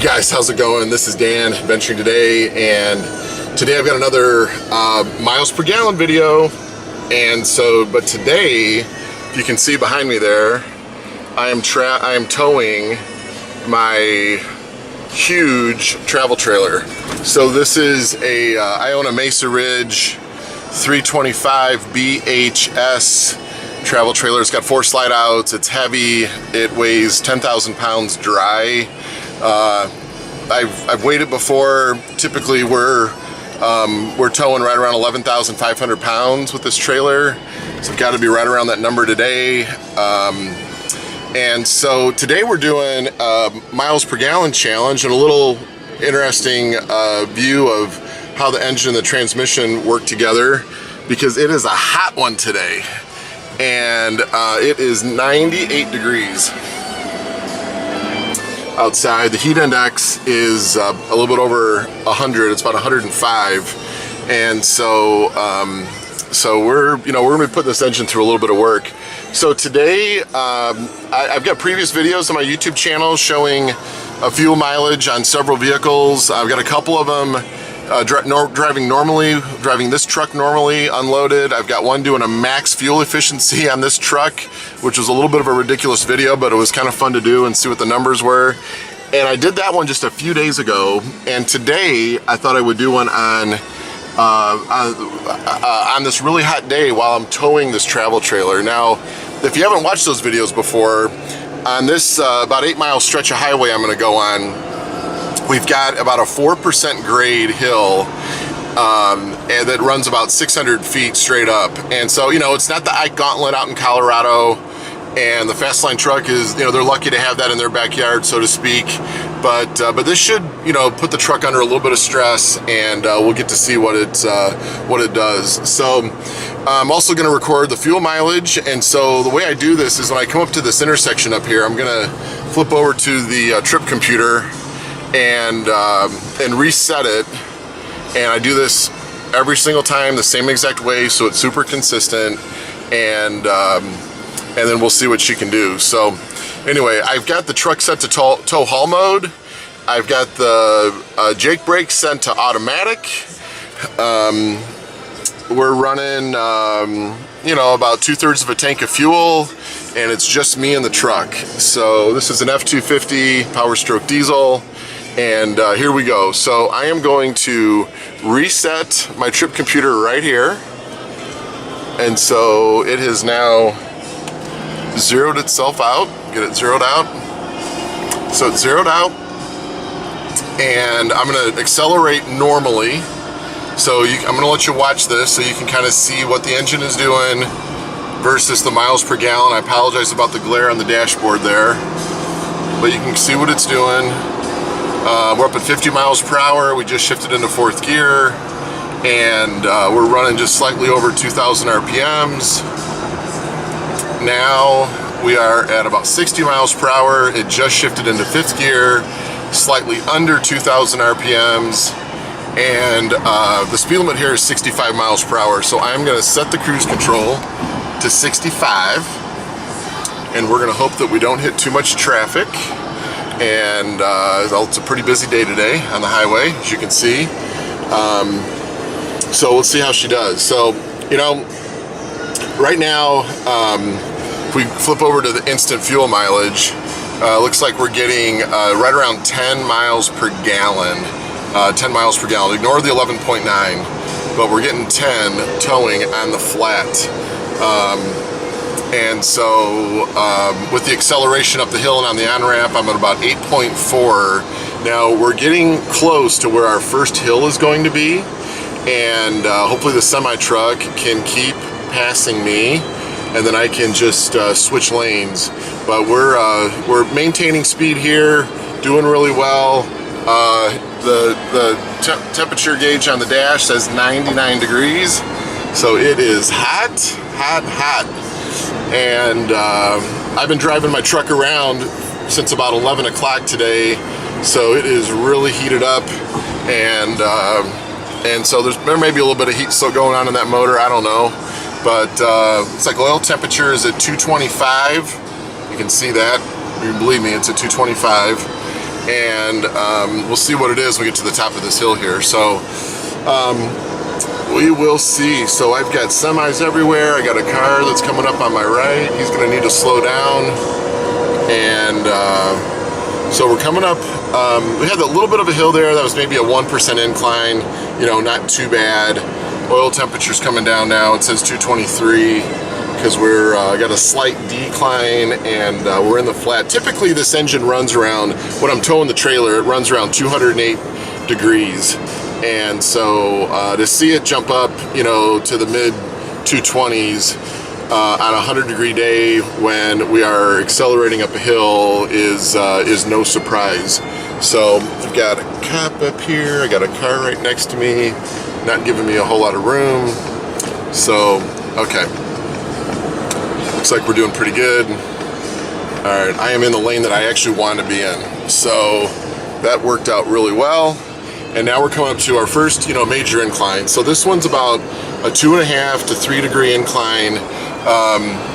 Hey guys, how's it going? This is Dan, adventuring today, and today I've got another miles per gallon video. And so, but today, if you can see behind me there, I am towing my huge travel trailer. So this is I own a Mesa Ridge 325 BHS travel trailer. It's got 4 slide outs, it's heavy, it weighs 10,000 pounds dry. I've weighed it before. Typically we're towing right around 11,500 pounds with this trailer. So I've got to be right around that number today. And so today we're doing a miles per gallon challenge and a little interesting view of how the engine and the transmission work together, because it is a hot one today. And it is 98 degrees outside. The heat index is a little bit over 100. It's about 105, and so we're gonna be putting this engine through a little bit of work. So today I've got previous videos on my YouTube channel showing a fuel mileage on several vehicles. I've got a couple of them driving this truck normally unloaded. I've got one doing a max fuel efficiency on this truck, which was a little bit of a ridiculous video, but it was kind of fun to do and see what the numbers were. And I did that one just a few days ago, and today I thought I would do one on this really hot day while I'm towing this travel trailer. Now, if you haven't watched those videos before, on this about 8-mile stretch of highway I'm going to go on, we've got about a 4% grade hill and that runs about 600 feet straight up. And so, it's not the Ike Gauntlet out in Colorado, and the Fastline truck is, they're lucky to have that in their backyard, so to speak. But this should, put the truck under a little bit of stress, and we'll get to see what it does. So I'm also going to record the fuel mileage. And so the way I do this is when I come up to this intersection up here, I'm going to flip over to the trip computer and reset it, and I do this every single time the same exact way, so it's super consistent, and then we'll see what she can do. So anyway, I've got the truck set to tow haul mode. I've got the Jake brake set to automatic. We're running about 2/3 of a tank of fuel, and it's just me and the truck. So this is an F250 Power Stroke diesel. And here we go. So I am going to reset my trip computer right here. And so it has now zeroed itself out. Get it zeroed out. So it's zeroed out. And I'm going to accelerate normally. So I'm going to let you watch this so you can kind of see what the engine is doing versus the miles per gallon. I apologize about the glare on the dashboard there, but you can see what it's doing. We're up at 50 miles per hour. We just shifted into 4th gear, and we're running just slightly over 2,000 RPMs. Now we are at about 60 miles per hour. It just shifted into 5th gear, slightly under 2,000 RPMs, and the speed limit here is 65 miles per hour. So I'm going to set the cruise control to 65, and we're going to hope that we don't hit too much traffic. And it's a pretty busy day today on the highway, as you can see. So we'll see how she does. So, right now, if we flip over to the instant fuel mileage, looks like we're getting right around 10 miles per gallon. 10 miles per gallon. Ignore the 11.9, but we're getting 10 towing on the flat. And so with the acceleration up the hill and on the on-ramp, I'm at about 8.4. Now we're getting close to where our first hill is going to be, and hopefully the semi-truck can keep passing me, and then I can just switch lanes. But we're maintaining speed here, doing really well. The temperature gauge on the dash says 99 degrees, so it is hot, hot, hot. And I've been driving my truck around since about 11 o'clock today, so it is really heated up, and so there may be a little bit of heat still going on in that motor, I don't know, but it's like oil temperature is at 225. You can see that, you believe me, it's at 225. and we'll see what it is when we get to the top of this hill here. So we will see. So I've got semis everywhere. I got a car that's coming up on my right. He's gonna need to slow down. And so we're coming up, we had a little bit of a hill there that was maybe a 1% incline, you know, not too bad. Oil temperature's coming down now. It says 223 because we're got a slight decline, and we're in the flat. Typically this engine runs around, when I'm towing the trailer, it runs around 208 degrees. And so to see it jump up, you know, to the mid 220s on a 100-degree day when we are accelerating up a hill is no surprise. So I've got a cop up here, I got a car right next to me, not giving me a whole lot of room. So, okay. Looks like we're doing pretty good. All right, I am in the lane that I actually want to be in. So that worked out really well. And now we're coming up to our first, you know, major incline. So this one's about a 2.5 to 3 degree incline.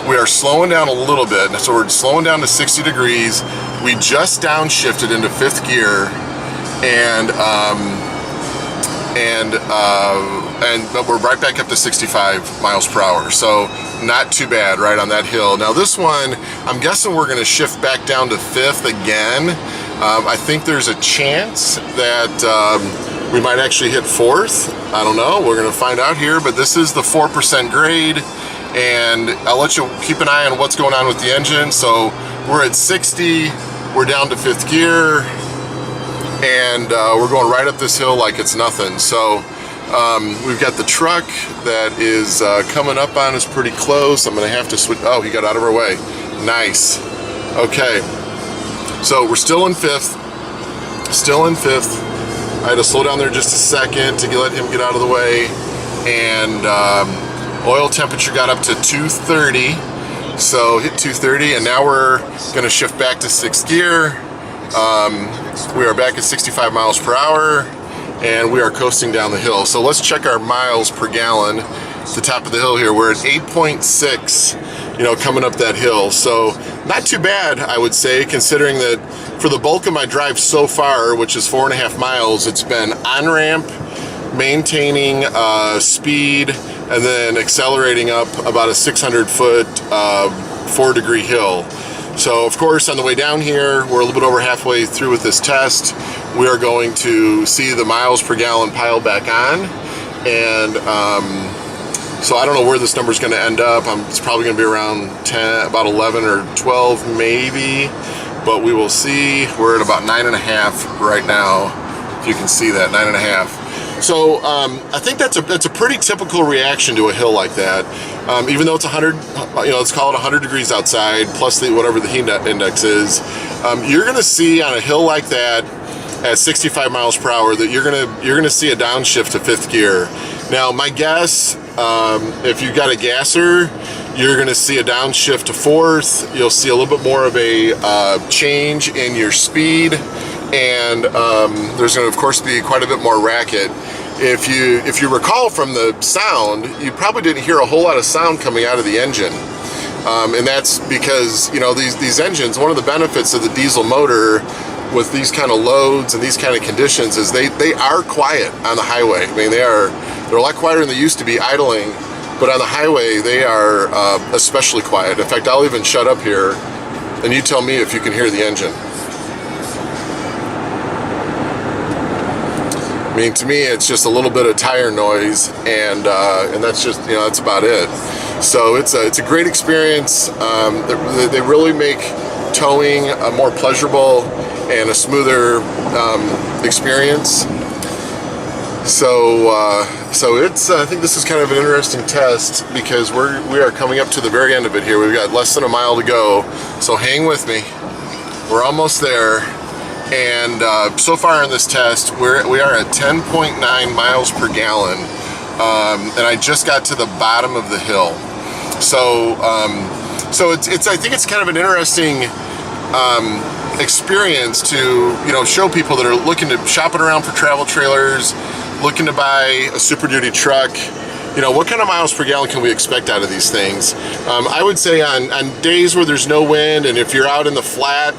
We are slowing down a little bit. So we're slowing down to 60 degrees. We just downshifted into 5th gear, but we're right back up to 65 miles per hour. So not too bad right on that hill. Now this one, I'm guessing we're gonna shift back down to 5th again. I think there's a chance that we might actually hit 4th. I don't know, we're gonna find out here, but this is the 4% grade, and I'll let you keep an eye on what's going on with the engine. So we're at 60, we're down to 5th gear, and we're going right up this hill like it's nothing. So we've got the truck that is coming up on us pretty close. I'm gonna have to switch. Oh, he got out of our way. Nice. Okay. So we're still in 5th. Still in 5th. I had to slow down there just a second to let him get out of the way. And oil temperature got up to 230. So hit 230, and now we're gonna shift back to 6th gear. We are back at 65 miles per hour, and we are coasting down the hill. So let's check our miles per gallon. At the top of the hill here, we're at 8.6, you know, coming up that hill. So not too bad, I would say, considering that for the bulk of my drive so far, which is 4.5 miles, it's been on-ramp, maintaining speed, and then accelerating up about a 600-foot 4-degree hill. So of course, on the way down here, we're a little bit over halfway through with this test. We are going to see the miles per gallon pile back on, and so I don't know where this number is going to end up. It's probably going to be around 10, about 11 or 12 maybe, but we will see. We're at about 9.5 right now, if you can see that, 9.5. So I think that's a pretty typical reaction to a hill like that. Even though it's 100, you know, let's call it 100 degrees outside plus whatever the heat index is, you're going to see on a hill like that at 65 miles per hour that you're gonna see a downshift to 5th gear. Now my guess, if you've got a gasser, you're going to see a downshift to 4th. You'll see a little bit more of a change in your speed, and there's going to of course be quite a bit more racket. If you recall from the sound, you probably didn't hear a whole lot of sound coming out of the engine, and that's because, you know, these engines, one of the benefits of the diesel motor with these kind of loads and these kind of conditions is they are quiet on the highway. I mean, they're a lot quieter than they used to be idling, but on the highway they are especially quiet. In fact, I'll even shut up here and you tell me if you can hear the engine. I mean, to me, it's just a little bit of tire noise, and that's just, you know, that's about it. So it's a great experience. They really make towing a more pleasurable and a smoother experience. So it's I think this is kind of an interesting test because we are coming up to the very end of it here. We've got less than a mile to go, so hang with me. We're almost there. And so far in this test, we are at 10.9 miles per gallon, and I just got to the bottom of the hill. So I think it's kind of an interesting experience to, you know, show people that are looking to shopping around for travel trailers, looking to buy a Super Duty truck. You know, what kind of miles per gallon can we expect out of these things? I would say on days where there's no wind, and if you're out in the flat,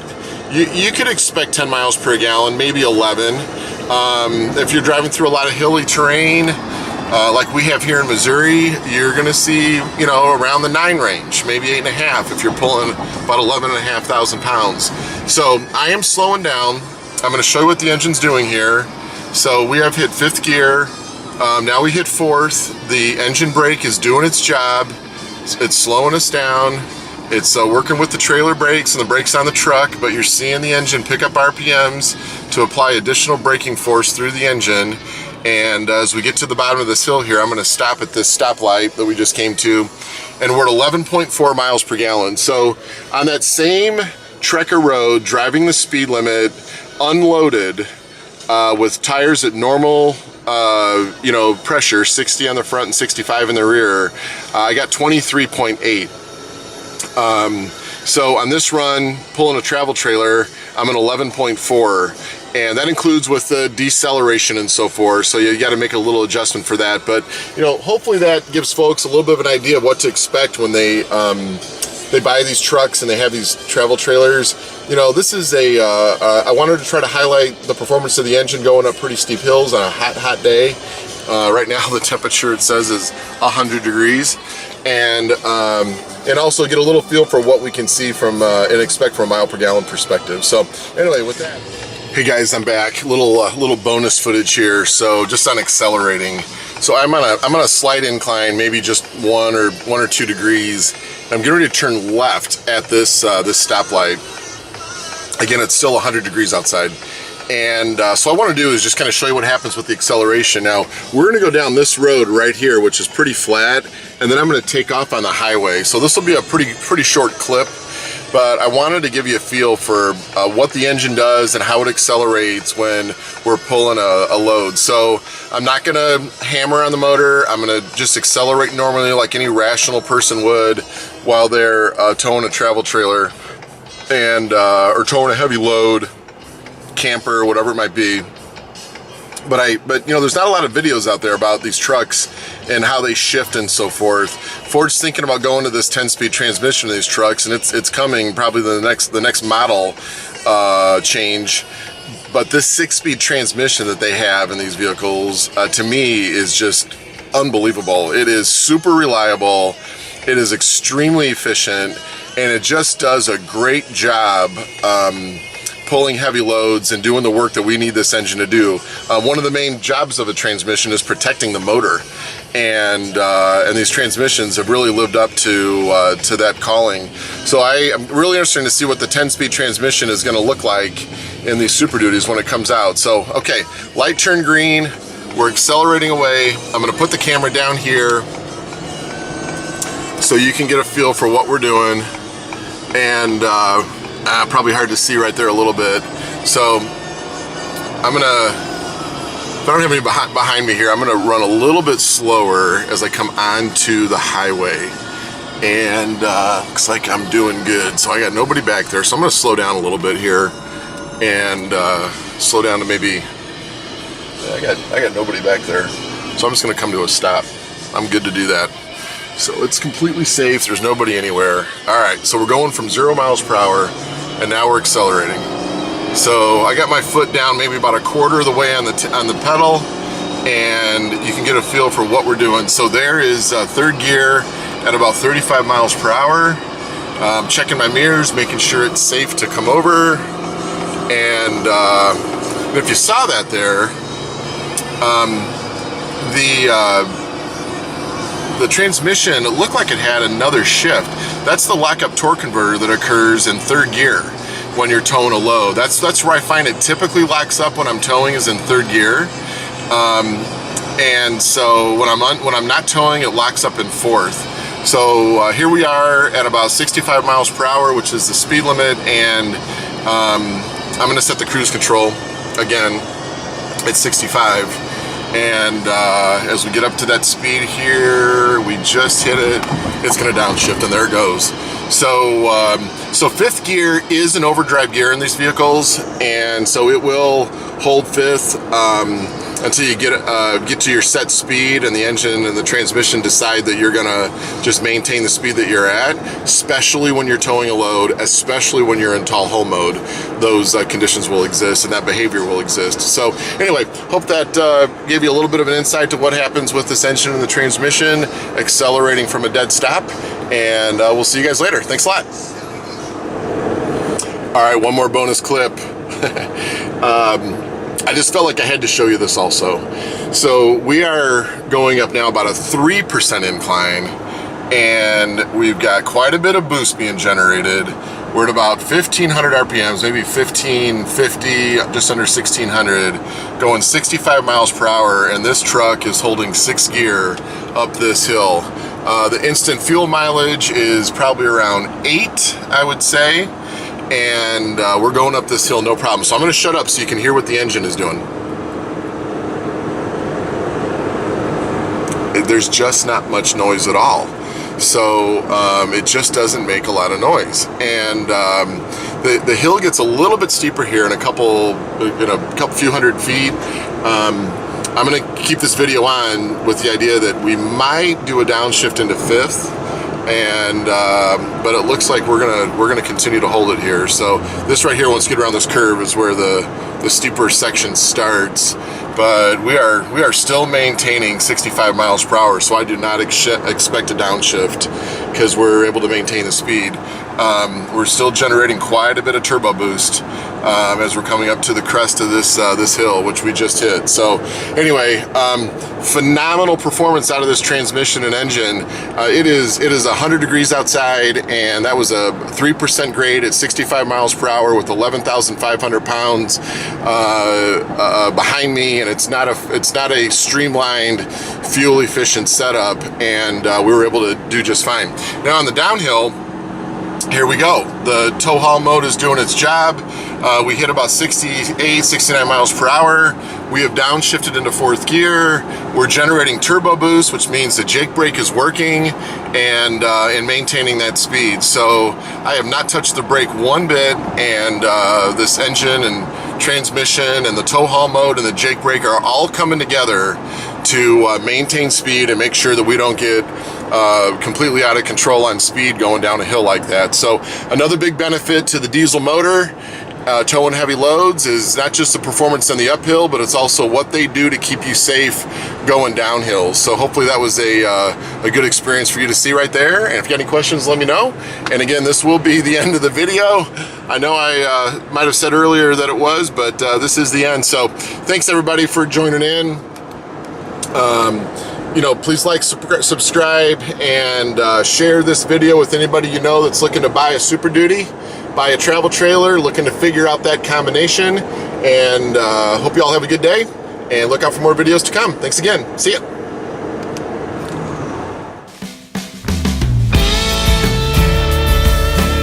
you could expect 10 miles per gallon, maybe 11. If you're driving through a lot of hilly terrain, like we have here in Missouri, you're gonna see, you know, around the 9 range, maybe 8.5 if you're pulling about 11,500 pounds. So I am slowing down. I'm gonna show you what the engine's doing here. So we have hit 5th gear. Now we hit 4th. The engine brake is doing its job. It's slowing us down. It's working with the trailer brakes and the brakes on the truck, but you're seeing the engine pick up RPMs to apply additional braking force through the engine. And as we get to the bottom of this hill here, I'm gonna stop at this stoplight that we just came to, and we're at 11.4 miles per gallon. So on that same Trekker road, driving the speed limit, unloaded, with tires at normal, you know, pressure, 60 on the front and 65 in the rear, I got 23.8. So on this run, pulling a travel trailer, I'm at 11.4, and that includes with the deceleration and so forth, so you got to make a little adjustment for that. But, you know, hopefully that gives folks a little bit of an idea of what to expect when they buy these trucks and they have these travel trailers. You know, this is I wanted to try to highlight the performance of the engine going up pretty steep hills on a hot day. Right now the temperature, it says, is 100 degrees. And also get a little feel for what we can see from and expect from a mile per gallon perspective. So anyway, with that, hey guys, I'm back. Little bonus footage here. So just on accelerating. So I'm on a slight incline, maybe just 1 or 2 degrees. I'm getting ready to turn left at this stoplight. Again, it's still 100 degrees outside. And so what I want to do is just kind of show you what happens with the acceleration. Now, we're going to go down this road right here, which is pretty flat, and then I'm going to take off on the highway. So this will be a pretty short clip, but I wanted to give you a feel for what the engine does and how it accelerates when we're pulling a load. So I'm not going to hammer on the motor. I'm going to just accelerate normally like any rational person would while they're towing a travel trailer and or towing a heavy load, camper, whatever it might be. But you know, there's not a lot of videos out there about these trucks and how they shift and so forth. Ford's thinking about going to this 10-speed transmission in these trucks, and it's coming probably the next model change. But this 6-speed transmission that they have in these vehicles, to me, is just unbelievable. It is super reliable. It is extremely efficient, and it just does a great job pulling heavy loads and doing the work that we need this engine to do. One of the main jobs of a transmission is protecting the motor, and these transmissions have really lived up to that calling. So I am really interested to see what the 10-speed transmission is going to look like in these Super Duties when it comes out. So okay, light turned green, we're accelerating away. I'm going to put the camera down here so you can get a feel for what we're doing, and probably hard to see right there a little bit. So I'm gonna, if I don't have any behind me here, I'm gonna run a little bit slower as I come onto the highway, and looks like I'm doing good. So I got nobody back there, so I'm gonna slow down a little bit here and slow down to maybe, I got nobody back there, so I'm just gonna come to a stop. I'm good to do that. So it's completely safe, there's nobody anywhere. All right, so we're going from 0 miles per hour, and now we're accelerating. So I got my foot down maybe about a quarter of the way on the pedal, and you can get a feel for what we're doing. So there is 3rd gear at about 35 miles per hour. Checking my mirrors, making sure it's safe to come over. And if you saw that there, the transmission, it looked like it had another shift. That's the lockup torque converter that occurs in 3rd gear when you're towing a load. That's where I find it typically locks up when I'm towing, is in 3rd gear. And so when I'm not towing, it locks up in 4th. So here we are at about 65 miles per hour, which is the speed limit, and I'm gonna set the cruise control again at 65. And as we get up to that speed here, we just hit it, it's gonna downshift, and there it goes. So so 5th gear is an overdrive gear in these vehicles, and so it will hold 5th. until you get to your set speed and the engine and the transmission decide that you're gonna just maintain the speed that you're at, especially when you're towing a load, especially when you're in tall haul mode. Those conditions will exist and that behavior will exist. So anyway, hope that gave you a little bit of an insight to what happens with this engine and the transmission accelerating from a dead stop, and we'll see you guys later. Thanks a lot. All right, one more bonus clip. I just felt like I had to show you this also. So we are going up now about a 3% incline, and we've got quite a bit of boost being generated. We're at about 1,500 RPMs, maybe 1,550, just under 1,600, going 65 miles per hour, and this truck is holding 6th gear up this hill. The instant fuel mileage is probably around 8, I would say. And we're going up this hill no problem. So I'm going to shut up so you can hear what the engine is doing. There's just not much noise at all. So it just doesn't make a lot of noise. And the hill gets a little bit steeper here in a couple few hundred feet. I'm going to keep this video on with the idea that we might do a downshift into 5th. And but it looks like we're gonna continue to hold it here. So this right here, once you get around this curve, is where the steeper section starts. But we are still maintaining 65 miles per hour, so I do not expect a downshift because we're able to maintain the speed. We're still generating quite a bit of turbo boost as we're coming up to the crest of this hill, which we just hit. So anyway, phenomenal performance out of this transmission and engine. It is 100 degrees outside, and that was a 3% grade at 65 miles per hour with 11,500 pounds behind me, and it's not a streamlined, fuel efficient setup, and we were able to do just fine. Now on the downhill, here we go. The tow haul mode is doing its job. We hit about 68, 69 miles per hour. We have downshifted into 4th gear. We're generating turbo boost, which means the Jake brake is working and maintaining that speed. So I have not touched the brake one bit, and this engine and transmission and the tow haul mode and the Jake brake are all coming together to maintain speed and make sure that we don't get completely out of control on speed going down a hill like that. So another big benefit to the diesel motor towing heavy loads is not just the performance on the uphill, but it's also what they do to keep you safe going downhill. So hopefully that was a good experience for you to see right there. And if you got any questions, let me know. And again, this will be the end of the video. I know I might have said earlier that it was, but this is the end. So thanks everybody for joining in. Please like, subscribe, and share this video with anybody you know that's looking to buy a Super Duty, buy a travel trailer, looking to figure out that combination. And hope you all have a good day, and look out for more videos to come. Thanks again. See ya.